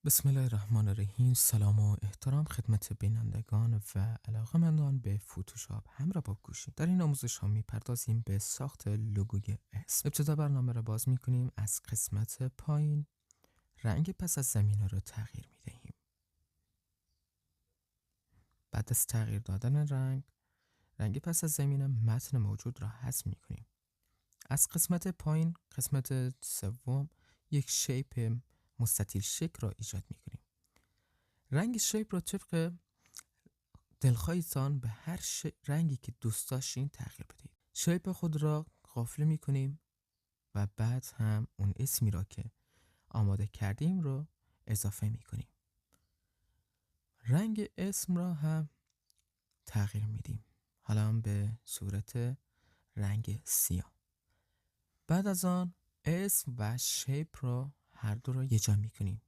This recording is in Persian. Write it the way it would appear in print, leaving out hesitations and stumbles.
بسم الله الرحمن الرحیم. سلام و احترام خدمت بینندگان و علاقه‌مندان به فتوشاپ همراه با گوشی. در این آموزش ها میپردازیم به ساخت لوگوی اسم. ابتدا برنامه را باز میکنیم. از قسمت پایین رنگ پس از زمینه را تغییر میدهیم. بعد از تغییر دادن رنگ پس از زمینه متن موجود را حذف میکنیم. از قسمت پایین قسمت سوم یک شیپ مستطیل شکل را ایجاد میکنیم. رنگ شیپ را طبق دلخواهتان به هر رنگی که دوست داشتین تغییر بدید. شیپ خود را قافله میکنیم و بعد هم اون اسمی را که آماده کردیم رو اضافه میکنیم. رنگ اسم را هم تغییر میدیم، حالا هم به صورت رنگ سیاه. بعد از آن اسم و شیپ را هر دو را یه جا میکنیم